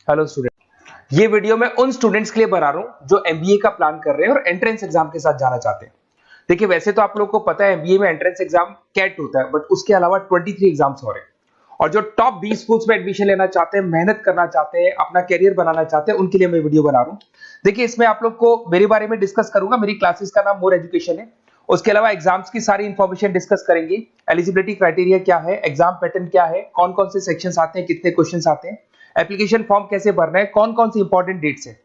Hello student, ये video मैं उन स्टूडेंट्स के लिए बना रहा हूं जो एमबीए का प्लान कर रहे हैं और एंट्रेंस एग्जाम के साथ जाना चाहते हैं। देखिए, वैसे तो आप लोगों को पता है एमबीए में एंट्रेंस एग्जाम कैट होता है, बट उसके अलावा 23 एग्जाम्स हो रहे हैं। और जो टॉप 20 स्कूल्स में एडमिशन लेना चाहते हैं, मेहनत करना चाहते हैं, अपना कैरियर बनाना चाहते हैं, उनके लिए मैं वीडियो बना रहा हूं। देखिए, इसमें आप लोग को मेरे बारे में डिस्कस करूंगा। मेरी क्लासेस का नाम मोर एजुकेशन है। उसके अलावा एग्जाम्स की सारी इंफॉर्मेशन डिस्कस करेंगे। एलिजिबिलिटी क्राइटेरिया क्या है, एग्जाम पैटर्न क्या है, कौन कौन से सेक्शंस आते हैं, कितने क्वेश्चंस आते हैं, एप्लीकेशन फॉर्म कैसे भरना है, कौन कौन सी इंपॉर्टेंट डेट्स है,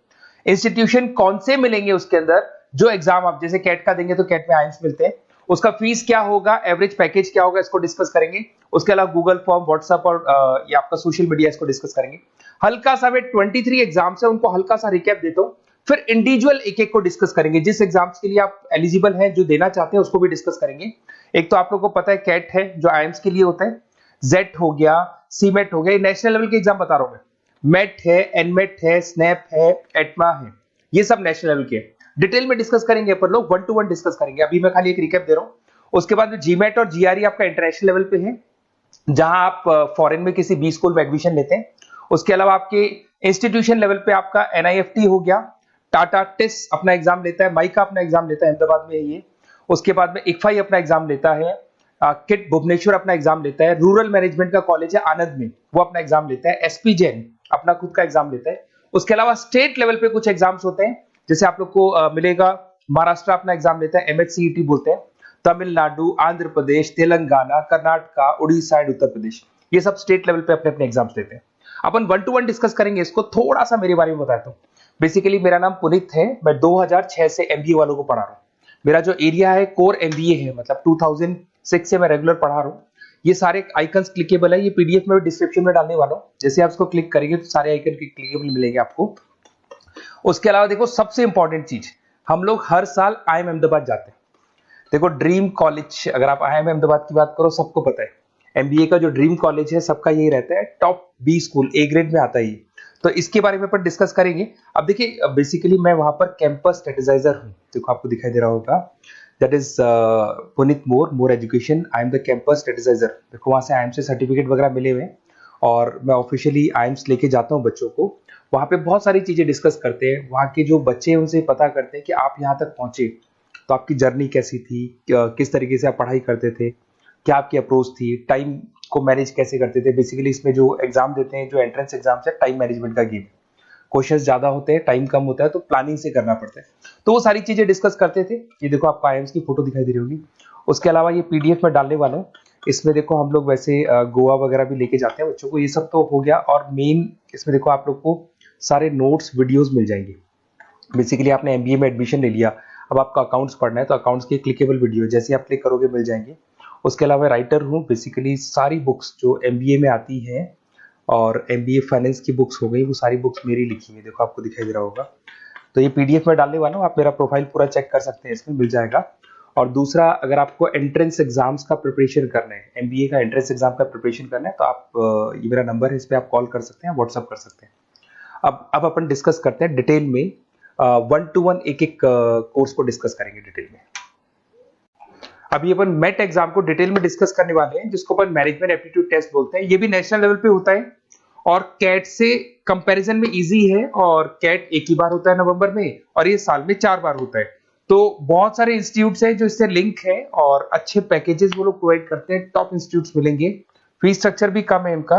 इंस्टीट्यूशन कौन से मिलेंगे उसके अंदर, जो एग्जाम आप जैसे कैट का देंगे तो कैट में आइम्स मिलते हैं, उसका फीस क्या होगा, एवरेज पैकेज क्या होगा, इसको डिस्कस करेंगे। उसके अलावा गूगल फॉर्म, व्हाट्सएप और ये आपका सोशल मीडिया, इसको डिस्कस करेंगे। हल्का सा वे 23 एग्जाम्स है, उनको हल्का सा रिकैप देता हूं, फिर इंडिविजुअल एक एक को डिस्कस करेंगे। जिस एग्जाम्स के लिए आप एलिजिबल हैं, जो देना चाहते हैं, उसको भी डिस्कस करेंगे। एक तो आप लोगों को पता है कैट है जो आइम्स के लिए होता है, जेट हो गया, सीमेट हो गया, नेशनल लेवल के एग्जाम बता रहा हूं मैं। मेट है, एनमेट है, स्नैप है, एटमा है, ये सब नेशनल लेवल के डिटेल में डिस्कस करेंगे। अपन लोग 1 to 1 डिस्कस करेंगे। अभी मैं खाली एक रिकैप दे रहा हूं। उसके बाद में जीमेट और जीआरई आपका इंटरनेशनल लेवल पे है, जहां आप फॉरेन में किसी बी स्कूल में एडमिशन लेते हैं। उसके अलावा आपके इंस्टीट्यूशन लेवल पे आपका एनआईएफटी हो गया, टाटा टिस अपना एग्जाम लेता है, माइका अपना एग्जाम लेता है, अहमदाबाद में है ये। उसके बाद में इक्फाई अपना एग्जाम लेता है, किट भुवनेश्वर अपना एग्जाम लेता है, रूरल मैनेजमेंट का कॉलेज है आनंद में, वो अपना एग्जाम लेता है, एसपी जैन अपना खुद का एग्जाम लेता है। उसके अलावा स्टेट लेवल पे कुछ एग्जाम्स होते हैं, जैसे आप लोग को मिलेगा, महाराष्ट्र अपना एग्जाम लेता है, एमएचसीईटी बोलते हैं, तमिलनाडु, आंध्र प्रदेश, तेलंगाना, कर्नाटका, उड़ीसा एंड उत्तर प्रदेश, ये सब स्टेट लेवल पे अपने अपने एग्जाम्स लेते हैं। अपन 1 to 1 डिस्कस करेंगे। इसको थोड़ा सा मेरे बारे में बताता हूँ। बेसिकली मेरा नाम पुनीत है, मैं 2006 से एमबीए वालों को पढ़ा रहा हूँ। मेरा जो एरिया है कोर एमबीए है, मतलब 2006 से मैं रेगुलर पढ़ा रहा हूँ। ये सारे आइकन्स क्लिकेबल है, ये पीडीएफ में डिस्क्रिप्शन में डालने वाला हूँ। जैसे आप इसको क्लिक करेंगे तो सारे आइकन क्लिकेबल मिलेंगे आपको। उसके अलावा देखो, सबसे इंपॉर्टेंट चीज, हम लोग हर साल आईएम अहमदाबाद जाते हैं। देखो, ड्रीम कॉलेज, अगर आप आईएम अहमदाबाद की बात करो, सबको पता है एमबीए का जो ड्रीम कॉलेज है सबका यही रहता है, top B school, A grade में आता है ये। तो इसके बारे में अपन डिस्कस करेंगे। अब देखिए, बेसिकली मैं वहां पर कैंपस स्ट्रेटेजाइजर हूँ। देखो, आपको दिखाई दे रहा होगा, that is Puneet more education, I am the campus strategiser. देखो, वहां से आईएम से सर्टिफिकेट वगैरह मिले हुए हैं और मैं ऑफिशियली आईएम्स लेके जाता हूँ बच्चों को। वहां पे बहुत सारी चीजें डिस्कस करते हैं। वहां के जो बच्चे हैं उनसे पता करते हैं कि आप यहाँ तक पहुंचे तो आपकी जर्नी कैसी थी, किस तरीके से आप पढ़ाई करते थे, क्या आपकी अप्रोच थी, टाइम को मैनेज कैसे करते थे। बेसिकली इसमें जो एग्जाम देते हैं, जो एंट्रेंस एग्जाम्स है, टाइम मैनेजमेंट का गेम। क्वेश्चंस ज्यादा होते हैं, टाइम कम होता है, तो प्लानिंग से करना पड़ता है। तो वो सारी चीजें डिस्कस करते थे। ये देखो, आपको आईएम्स की फोटो दिखाई दे रही होगी। उसके अलावा ये पीडीएफ में डालने वाला हूँ। इसमें देखो, हम लोग वैसे गोवा वगैरह भी लेके जाते हैं बच्चों को। ये सब तो हो गया। और मेन इसमें देखो, आप लोग को सारे नोट्स, वीडियोस मिल जाएंगे। बेसिकली आपने एमबीए में एडमिशन ले लिया, अब आपका अकाउंट्स पढ़ना है, तो अकाउंट्स की क्लिकेबल वीडियो जैसे आप क्लिक करोगे मिल जाएंगे। उसके अलावा राइटर हूँ। बेसिकली सारी बुक्स जो एमबीए में आती हैं और एमबीए फाइनेंस की बुक्स हो गई, वो सारी बुक्स मेरी लिखी है। देखो, आपको दिखाई दे रहा होगा। तो ये पीडीएफ में डालने वाला हूँ, आप मेरा प्रोफाइल पूरा चेक कर सकते हैं, इसमें मिल जाएगा। और दूसरा, अगर आपको एंट्रेंस एग्जाम्स का प्रिपरेशन करना है, एमबीए का एंट्रेंस एग्जाम का प्रिपरेशन करना है, तो आप ये मेरा नंबर है, इस पर आप कॉल कर सकते हैं, व्हाट्सअप कर सकते हैं। अब अपन डिस्कस करते हैं डिटेल में। 1 to 1 एक एक कोर्स को डिस्कस करेंगे डिटेल में। अभी अपन मेट एग्जाम को डिटेल में डिस्कस करने वाले हैं, जिसको अपन मैनेजमेंट एप्टीट्यूड टेस्ट बोलते हैं। ये भी नेशनल लेवल पे होता है और कैट से कंपैरिजन में इजी है। और कैट एक ही बार होता है नवंबर में, और ये साल में 4 बार होता है। तो बहुत सारे इंस्टीट्यूट्स हैं जो इससे लिंक है और अच्छे पैकेजेस वो लोग प्रोवाइड करते हैं, टॉप इंस्टीट्यूट्स मिलेंगे। फीस स्ट्रक्चर भी कम है इनका।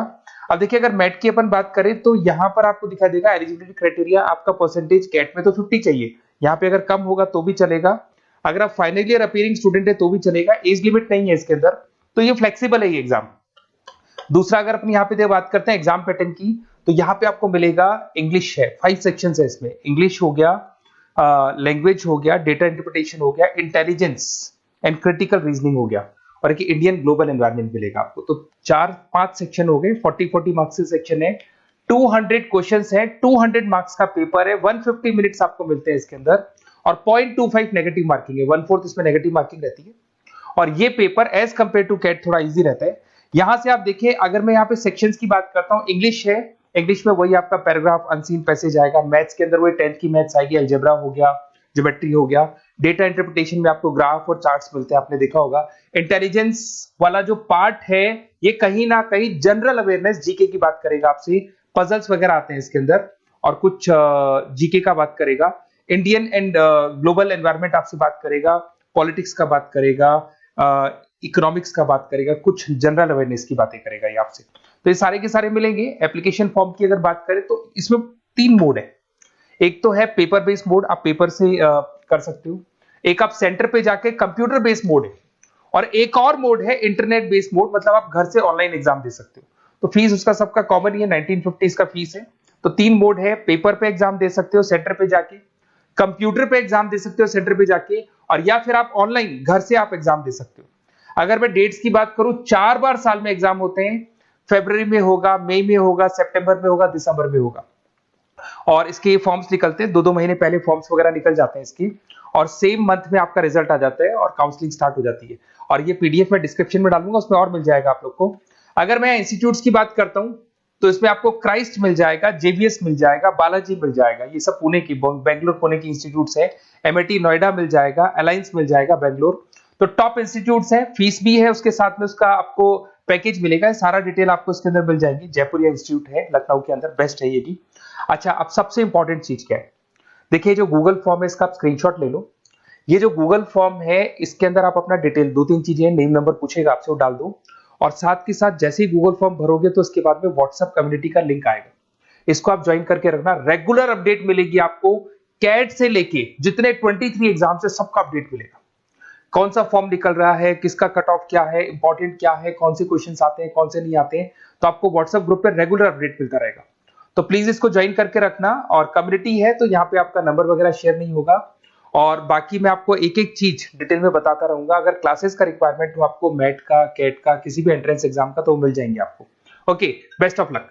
अब देखिए, अगर मैट की अपन बात करें तो यहाँ पर आपको दिखाई देगा एलिजिबिलिटी क्राइटेरिया, आपका परसेंटेज कैट में तो 50 चाहिए। यहाँ पे अगर कम होगा तो भी चलेगा, अगर आप फाइनल ईयर अपीयरिंग स्टूडेंट है तो भी चलेगा। एज लिमिट नहीं है इसके अंदर, तो ये फ्लेक्सिबल है ये एग्जाम। दूसरा, अगर अपन यहाँ पे बात करते हैं एग्जाम पैटर्न की, तो यहाँ पे आपको मिलेगा इंग्लिश है, 5 सेक्शंस है इसमें। इंग्लिश हो गया, लैंग्वेज हो गया, डेटा इंटरप्रिटेशन हो गया, इंटेलिजेंस एंड क्रिटिकल रीजनिंग हो गया, और एक इंडियन ग्लोबल एनवायरनमेंट मिलेगा आपको। तो 4-5 सेक्शन हो गए, 40 मार्क्स के सेक्शन है, 200 क्वेश्चंस है, 200 मार्क्स का पेपर है, 150 मिनट्स आपको मिलते हैं इसके अंदर, और 0.25 नेगेटिव मार्किंग है, 1/4 इसमें नेगेटिव मार्किंग रहती है। और ये paper as compare to CAT थोड़ा इजी रहता है। यहां से आप देखिए, अगर मैं यहाँ पे सेक्शंस की बात करता हूँ, इंग्लिश है, इंग्लिश में वही आपका पैराग्राफ, अनसीन पैसेज आएगा। मैथ्स के अंदर वही 10th की मैथ्स आएगी, अलजेब्रा हो गया, ज्योमेट्री हो गया। डेटा इंटरप्रिटेशन में आपको ग्राफ और चार्ट्स मिलते हैं, आपने देखा होगा। इंटेलिजेंस वाला जो पार्ट है, ये कहीं ना कहीं जनरल अवेयरनेस, जीके की बात करेगा आपसे, पजल्स वगैरह आते हैं इसके अंदर, और कुछ जीके का बात करेगा, इंडियन एंड ग्लोबल एनवायरनमेंट आपसे बात करेगा, पॉलिटिक्स का बात करेगा, इकोनॉमिक्स का बात करेगा, कुछ जनरल अवेयरनेस की बातें करेगा ये आपसे। तो ये सारे के सारे मिलेंगे। एप्लीकेशन फॉर्म की अगर बात करें तो इसमें 3 मोड है। एक तो है पेपर बेस्ड मोड, आप पेपर से कर सकते हो। एक आप सेंटर पे जाके कंप्यूटर बेस्ड मोड है, और एक और मोड है इंटरनेट बेस्ड मोड, मतलब आप घर से ऑनलाइन एग्जाम दे सकते हो। तो फीस उसका सबका कॉमन ही है, 1950 का फीस है। तो 3 मोड है, पेपर पे एग्जाम दे सकते हो सेंटर पे जाके, कंप्यूटर पे एग्जाम दे सकते हो सेंटर पे जाके, और या फिर आप ऑनलाइन घर से आप एग्जाम दे सकते हो। अगर मैं डेट्स की बात करूं, 4 बार साल में एग्जाम होते हैं। फरवरी में होगा, मई में होगा, सितंबर में होगा, दिसंबर में होगा। और इसके फॉर्म्स निकलते हैं 2-2 महीने पहले, फॉर्म्स वगैरह निकल जाते हैं इसकी, और सेम मंथ में आपका रिजल्ट आ जाता है और काउंसलिंग स्टार्ट हो जाती है। और ये पीडीएफ मैं डिस्क्रिप्शन में डालूंगा, उसमें और मिल जाएगा आप लोग को। अगर मैं इंस्टीट्यूट्स की बात करता हूं तो इसमें आपको क्राइस्ट मिल जाएगा, जेवीएस मिल जाएगा, बालाजी मिल जाएगा, ये सब पुणे की, बेंगलोर पुणे की इंस्टीट्यूट्स है। एमआईटी नोएडा मिल जाएगा, अलायंस मिल जाएगा बेंगलोर। तो टॉप इंस्टीट्यूट्स है, फीस भी है, उसके साथ में उसका आपको पैकेज मिलेगा, सारा डिटेल आपको इसके अंदर मिल जाएगी। जयपुर इंस्टीट्यूट है लखनऊ के अंदर, बेस्ट है ये भी। अच्छा, अब सबसे इंपॉर्टेंट चीज क्या है, देखिए जो गूगल फॉर्म है इसका आप स्क्रीनशॉट ले लो। ये जो गूगल फॉर्म है इसके अंदर आप अपना डिटेल 2-3 चीजें, नेम नंबर पूछेगा आपसे, वो डाल दो। और साथ के साथ जैसे ही गूगल फॉर्म भरोगे तो उसके बाद में व्हाट्सएप कम्युनिटी का लिंक आएगा, इसको आप ज्वाइन करके रखना। रेगुलर अपडेट मिलेगी आपको, कैट से लेके जितने 23 एग्जाम से सबका अपडेट मिलेगा। कौन सा फॉर्म निकल रहा है, किसका कट ऑफ क्या है, इंपॉर्टेंट क्या है, कौन से क्वेश्चंस आते हैं, कौन से नहीं आते हैं, तो आपको व्हाट्सएप ग्रुप पे रेगुलर अपडेट मिलता रहेगा। तो प्लीज इसको ज्वाइन करके रखना। और कम्युनिटी है तो यहाँ पे आपका नंबर वगैरह शेयर नहीं होगा, और बाकी मैं आपको एक एक चीज डिटेल में बताता रहूंगा। अगर क्लासेस का रिक्वायरमेंट हो आपको, मैट का, कैट का, किसी भी एंट्रेंस एग्जाम का, तो वो मिल जाएंगे आपको। Okay, best of luck.